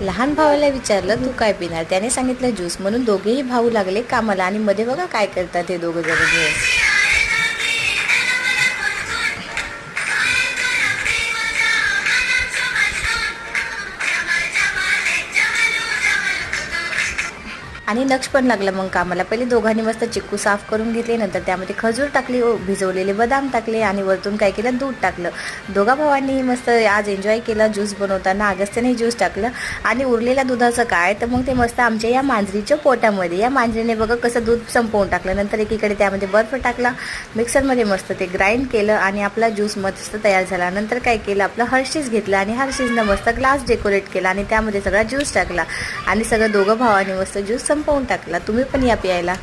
लहान भावाला विचारलं तू काय पिणार, त्याने सांगितलं ज्यूस. म्हणून दोघेही भाऊ लागले कामाला. आणि मध्ये बघा काय करतात हे दोघं जण घेऊन. आणि लक्ष पण लागलं मग कामाला. पहिले दोघांनी मस्त चिक्कू साफ करून घेतले, नंतर त्यामध्ये खजूर टाकली, भिजवलेले बदाम टाकले आणि वरतून काय केलं, दूध टाकलं. दोघा भावांनी मस्त आज एन्जॉय केला ज्यूस बनवताना. अगस्त्याने ज्यूस टाकलं आणि उरलेल्या दुधाचं काय, तर मग ते मस्त आमच्या या मांजरीच्या पोटामध्ये, या मांजरीने बघा कसं दूध संपवून टाकलं. नंतर एकीकडे त्यामध्ये बर्फ टाकला, मिक्सरमध्ये मस्त ते ग्राइंड केलं आणि आपला ज्यूस मस्त तयार झाला. नंतर काय केलं, आपलं हर्षीज घेतलं आणि हर्षीजनं मस्त ग्लास डेकोरेट केला आणि त्यामध्ये सगळा ज्यूस टाकला आणि सगळं दोघं भावांनी मस्त ज्यूस संपवून टाकला. तुम्ही पण या प्यायला.